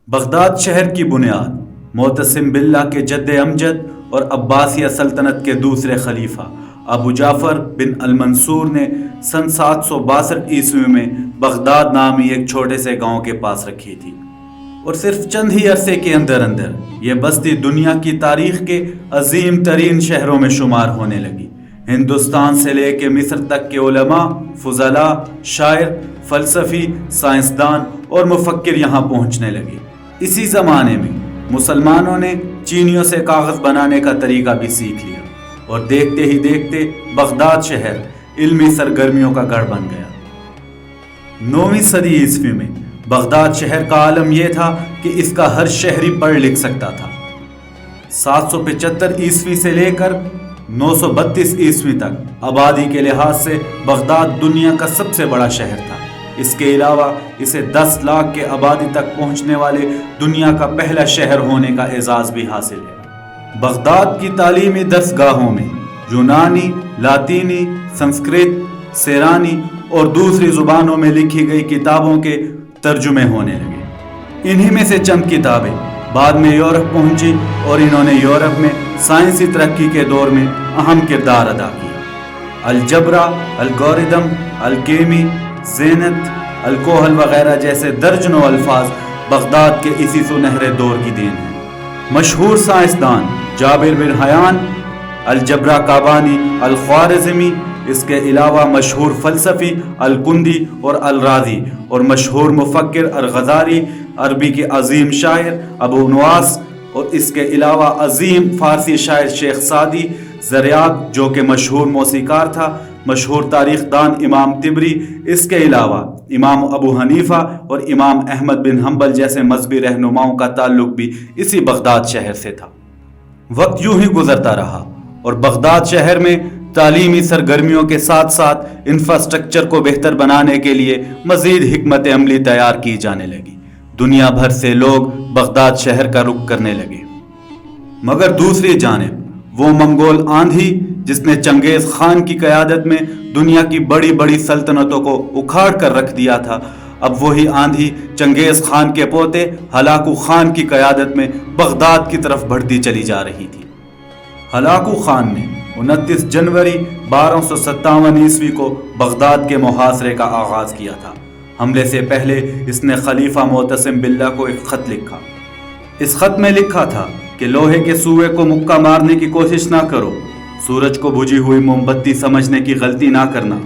Baghdad شہر کی بنیاد معتصم باللہ کے جد امجد اور عباسیہ سلطنت کے دوسرے خلیفہ ابو جعفر بن المنصور نے سن 762 میں بغداد نامی ایک چھوٹے سے گاؤں کے پاس رکھی تھی، اور صرف چند ہی عرصے کے اندر اندر یہ بستی دنیا کی تاریخ کے عظیم ترین شہروں میں شمار ہونے لگی۔ ہندوستان سے لے کے مصر تک کے علماء، فضلاء، شاعر، فلسفی، سائنسدان اور مفکر یہاں پہنچنے لگے۔ اسی زمانے میں مسلمانوں نے چینیوں سے کاغذ بنانے کا طریقہ بھی سیکھ لیا، اور دیکھتے ہی دیکھتے بغداد شہر علمی سرگرمیوں کا گڑھ بن گیا۔ 9ویں صدی عیسوی میں بغداد شہر کا عالم یہ تھا کہ اس کا ہر شہری پڑھ لکھ سکتا تھا۔ 775 عیسوی سے لے کر 932 عیسوی تک آبادی کے لحاظ سے بغداد دنیا کا سب سے بڑا شہر تھا۔ اس کے علاوہ اسے 10 لاکھ کے آبادی تک پہنچنے والے دنیا کا پہلا شہر ہونے کا اعزاز بھی حاصل ہے۔ بغداد کی تعلیمی درسگاہوں میں یونانی، لاطینی، سنسکرت، سیرانی اور دوسری زبانوں میں لکھی گئی کتابوں کے ترجمے ہونے لگے۔ انہی میں سے چند کتابیں بعد میں یورپ پہنچی اور انہوں نے یورپ میں سائنسی ترقی کے دور میں اہم کردار ادا کیا۔ الجبرا، الگوریدم، الکیمی، زینت، الکوہل وغیرہ جیسے درجنوں الفاظ بغداد کے اسی سنہرے دور کی دین ہیں۔ مشہور سائنسدان جابر بن حیان، الجبرا کابانی، الخوارزمی، اس کے علاوہ مشہور فلسفی الکندی اور الرازی، اور مشہور مفکر الغزالی، عربی کے عظیم شاعر ابو نواس، اور اس کے علاوہ عظیم فارسی شاعر شیخ سعدی زریاب جو کہ مشہور موسیقار تھا، مشہور تاریخ دان امام طبری، اس کے علاوہ امام ابو حنیفہ اور امام احمد بن حنبل جیسے مذہبی رہنماؤں کا تعلق بھی اسی بغداد شہر سے تھا۔ وقت یوں ہی گزرتا رہا اور بغداد شہر میں تعلیمی سرگرمیوں کے ساتھ ساتھ انفراسٹرکچر کو بہتر بنانے کے لیے مزید حکمت عملی تیار کی جانے لگی۔ دنیا بھر سے لوگ بغداد شہر کا رخ کرنے لگے، مگر دوسری جانب وہ منگول آندھی جس نے چنگیز خان کی قیادت میں دنیا کی بڑی بڑی سلطنتوں کو اکھاڑ کر رکھ دیا تھا، اب وہی آندھی چنگیز خان کے پوتے ہلاکو خان کی قیادت میں بغداد کی طرف بڑھتی چلی جا رہی تھی۔ ہلاکو خان نے 29 جنوری 1257 عیسوی کو بغداد کے محاصرے کا آغاز کیا تھا۔ حملے سے پہلے اس نے خلیفہ معتصم باللہ کو ایک خط لکھا۔ اس خط میں لکھا تھا کہ لوہے کے سوئے کو مکہ مارنے کی کوشش نہ کرو، سورج کو بجھی ہوئی موم بتی سمجھنے کی غلطی نہ کرنا،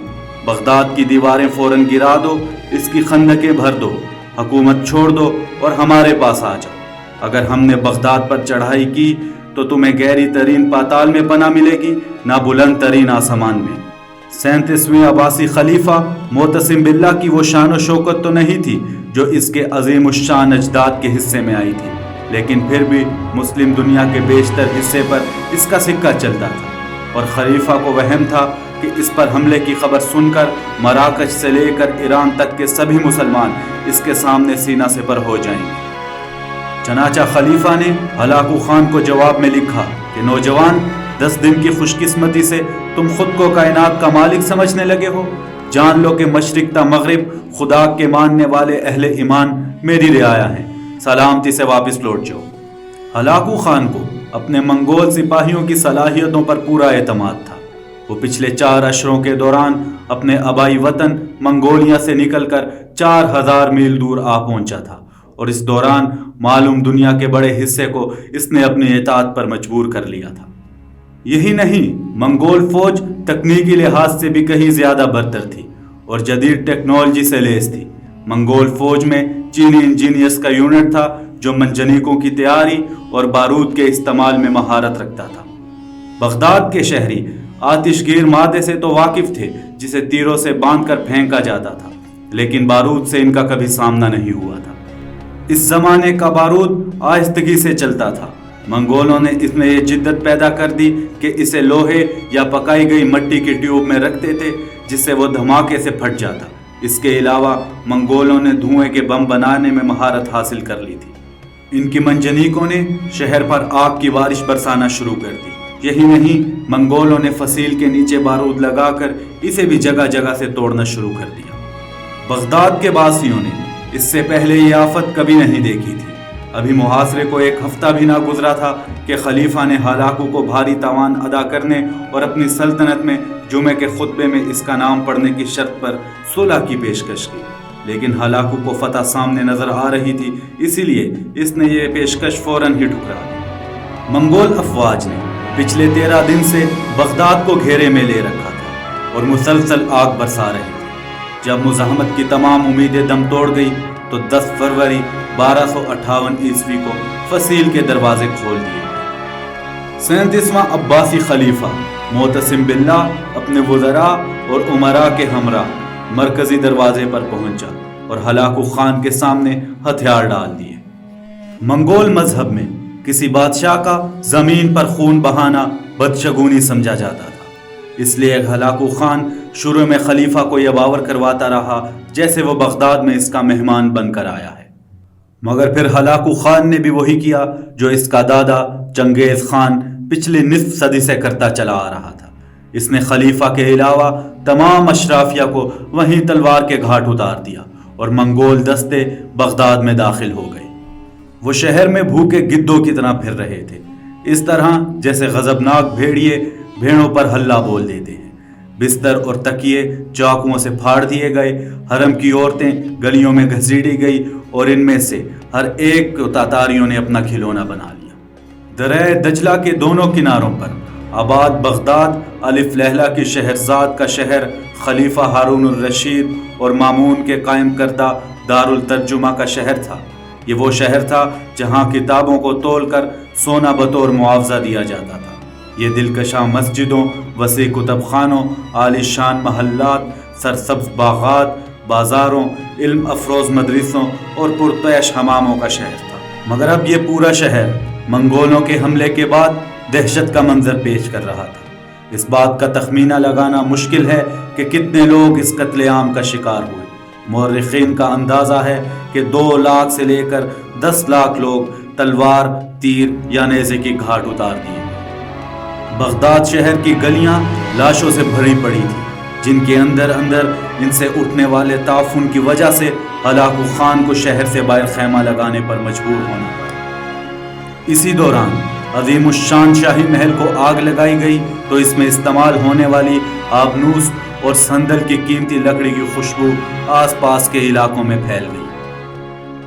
بغداد کی دیواریں فوراً گرا دو، اس کی خندقیں بھر دو، حکومت چھوڑ دو اور ہمارے پاس آ جاؤ۔ اگر ہم نے بغداد پر چڑھائی کی تو تمہیں گہری ترین پاتال میں پناہ ملے گی، نہ بلند ترین آسمان میں۔ 37ویں عباسی خلیفہ معتصم باللہ کی وہ شان و شوکت تو نہیں تھی جو اس کے عظیم الشان اجداد کے حصے میں آئی تھی، لیکن پھر بھی مسلم دنیا کے بیشتر حصے پر اس کا سکہ چلتا تھا، اور خلیفہ کو وہم تھا کہ اس پر حملے کی خبر سن کر مراکش سے لے کر ایران تک کے سبھی مسلمان اس کے سامنے سینہ سپر ہو جائیں گے۔ چنانچہ خلیفہ نے ہلاکو خان کو جواب میں لکھا کہ نوجوان، 10 دن کی خوش قسمتی سے تم خود کو کائنات کا مالک سمجھنے لگے ہو، جان لو کہ مشرق تا مغرب خدا کے ماننے والے اہل ایمان میری رعایا ہیں، سلامتی سے واپس لوٹ جاؤ۔ ہلاکو خان کو اپنے منگول سپاہیوں کی صلاحیتوں پر پورا اعتماد تھا۔ وہ پچھلے 4 اشروں کے دوران اپنے آبائی وطن منگولیا سے نکل کر 4000 میل دور آ پہنچا تھا، اور اس دوران معلوم دنیا کے بڑے حصے کو اس نے اپنی اطاعت پر مجبور کر لیا تھا۔ یہی نہیں، منگول فوج تکنیکی لحاظ سے بھی کہیں زیادہ برتر تھی اور جدید ٹیکنالوجی سے لیس تھی۔ منگول فوج میں چینی انجینئرز کا یونٹ تھا جو منجنیقوں کی تیاری اور بارود کے استعمال میں مہارت رکھتا تھا۔ بغداد کے شہری آتش گیر مادے سے تو واقف تھے جسے تیروں سے باندھ کر پھینکا جاتا تھا، لیکن بارود سے ان کا کبھی سامنا نہیں ہوا تھا۔ اس زمانے کا بارود آہستگی سے چلتا تھا۔ منگولوں نے اس میں یہ جدت پیدا کر دی کہ اسے لوہے یا پکائی گئی مٹی کے ٹیوب میں رکھتے تھے جس سے وہ دھماکے سے پھٹ جاتا۔ اس کے علاوہ منگولوں نے دھوئیں کے بم بنانے میں مہارت حاصل کر لی تھی۔ ان کی منجنیقوں نے شہر پر آگ کی بارش برسانا شروع کر دی۔ یہی نہیں، منگولوں نے فصیل کے نیچے بارود لگا کر اسے بھی جگہ جگہ سے توڑنا شروع کر دیا۔ بغداد کے باسیوں نے اس سے پہلے یہ آفت کبھی نہیں دیکھی تھی۔ ابھی محاصرے کو ایک ہفتہ بھی نہ گزرا تھا کہ خلیفہ نے ہلاکو کو بھاری تاوان ادا کرنے اور اپنی سلطنت میں جمعے کے خطبے میں اس کا نام پڑھنے کی شرط پر صلح کی پیشکش کی، لیکن ہلاکو کو فتح سامنے نظر آ رہی تھی، اسی لیے اس نے یہ پیشکش فوراً ہی ٹھکرا دی۔ منگول افواج نے پچھلے 13 دن سے بغداد کو گھیرے میں لے رکھا تھا اور مسلسل آگ برسا رہے تھے۔ جب مزاحمت کی تمام امیدیں دم توڑ گئی تو 10 فروری 1258 عیسوی کو فصیل کے دروازے کھول دیے گئے۔ 37واں عباسی خلیفہ معتصم باللہ اپنے وزراء اور امراء کے ہمراہ مرکزی دروازے پر پہنچا اور ہلاکو خان کے سامنے ہتھیار ڈال دیے۔ منگول مذہب میں کسی بادشاہ کا زمین پر خون بہانا بدشگونی سمجھا جاتا تھا، اس لیے ہلاکو خان شروع میں خلیفہ کو یہ باور کرواتا رہا جیسے وہ بغداد میں اس کا مہمان بن کر آیا ہے، مگر پھر ہلاکو خان نے بھی وہی کیا جو اس کا دادا چنگیز خان پچھلی نصف صدی سے کرتا چلا آ رہا تھا۔ اس نے خلیفہ کے علاوہ تمام اشرافیہ کو وہیں تلوار کے گھاٹ اتار دیا اور منگول دستے بغداد میں داخل ہو گئے۔ وہ شہر میں بھوکے گدوں کی طرح پھر رہے تھے، اس طرح جیسے غضبناک بھیڑیے بھیڑوں پر ہلہ بول دیتے ہیں۔ بستر اور تکیے چاقوؤں سے پھاڑ دیے گئے، حرم کی عورتیں گلیوں میں گھسیٹی گئی اور ان میں سے ہر ایک کو تاتاریوں نے اپنا کھلونا بنا لیا۔ دریائے دجلہ کے دونوں کناروں پر آباد بغداد الف لیلہ کی شہرزاد کا شہر خلیفہ ہارون الرشید اور مامون کے قائم کردہ دارالترجمہ کا شہر تھا۔ یہ وہ شہر تھا جہاں کتابوں کو تول کر سونا بطور معاوضہ دیا جاتا تھا۔ یہ دلکشاں مسجدوں، وسیع کتب خانوں، عالی شان محلات، سرسبز باغات، بازاروں، علم افروز مدرسوں اور پرتعش حماموں کا شہر تھا۔ مگر اب یہ پورا شہر منگولوں کے حملے کے بعد دہشت کا منظر پیش کر رہا تھا۔ اس بات کا تخمینہ لگانا مشکل ہے کہ کتنے لوگ اس قتل عام کا شکار ہوئے۔ مورخین کا اندازہ ہے کہ 2 لاکھ سے لے کر 10 لاکھ لوگ تلوار، تیر یا نیزے کی گھاٹ اتار دیے۔ بغداد شہر کی گلیاں لاشوں سے بھری پڑی تھیں، جن کے اندر ان سے اٹھنے والے تعفن کی وجہ سے ہلاکو خان کو شہر سے باہر خیمہ لگانے پر مجبور ہونا پڑا۔ اسی دوران عظیم الشان شاہی محل کو آگ لگائی گئی تو اس میں استعمال ہونے والی آبنوس اور صندل کی قیمتی لکڑی کی خوشبو آس پاس کے علاقوں میں پھیل گئی۔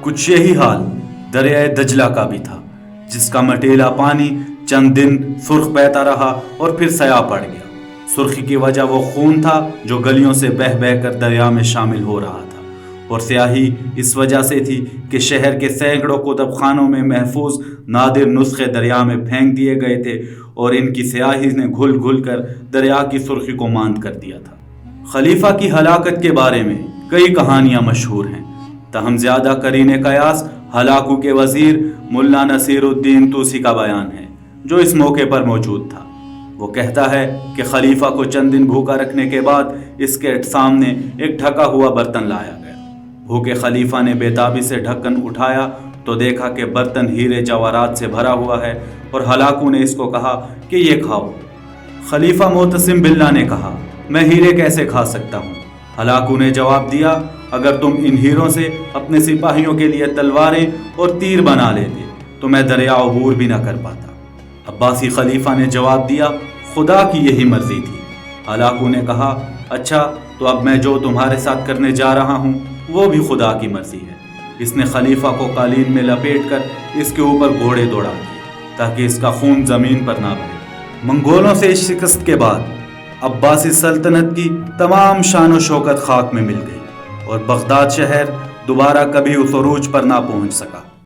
کچھ یہی حال دریائے دجلہ کا بھی تھا، جس کا مٹیلا پانی چند دن سرخ بہتا رہا اور پھر سیاہ پڑ گیا۔ سرخی کی وجہ وہ خون تھا جو گلیوں سے بہہ بہہ کر دریا میں شامل ہو رہا تھا، اور سیاہی اس وجہ سے تھی کہ شہر کے سینکڑوں کتب خانوں میں محفوظ نادر نسخے دریا میں پھینک دیے گئے تھے اور ان کی سیاہی نے گھل گھل کر دریا کی سرخی کو ماند کر دیا تھا۔ خلیفہ کی ہلاکت کے بارے میں کئی کہانیاں مشہور ہیں، تاہم زیادہ قرین قیاس ہلاکو کے وزیر ملا نصیر الدین توسی کا بیان ہے، جو اس موقع پر موجود تھا۔ وہ کہتا ہے کہ خلیفہ کو چند دن بھوکا رکھنے کے بعد اس کے سامنے ایک ڈھکا ہوا برتن لایا گیا۔ بھوکے خلیفہ نے بےتابی سے ڈھکن اٹھایا تو دیکھا کہ برتن ہیرے جواہرات سے بھرا ہوا ہے، اور ہلاکو نے اس کو کہا کہ یہ کھاؤ۔ خلیفہ معتصم باللہ نے کہا، میں ہیرے کیسے کھا سکتا ہوں؟ ہلاکو نے جواب دیا، اگر تم ان ہیروں سے اپنے سپاہیوں کے لیے تلواریں اور تیر بنا لیتے تو میں دریا عبور بھی نہ کر پاتا۔ عباسی خلیفہ نے جواب دیا، خدا کی یہی مرضی تھی۔ ہلاکو نے کہا، اچھا تو اب میں جو تمہارے ساتھ کرنے جا رہا ہوں وہ بھی خدا کی مرضی ہے۔ اس نے خلیفہ کو قالین میں لپیٹ کر اس کے اوپر گھوڑے دوڑا دیے تاکہ اس کا خون زمین پر نہ بہے۔ منگولوں سے اس شکست کے بعد عباسی سلطنت کی تمام شان و شوکت خاک میں مل گئی اور بغداد شہر دوبارہ کبھی اس عروج پر نہ پہنچ سکا۔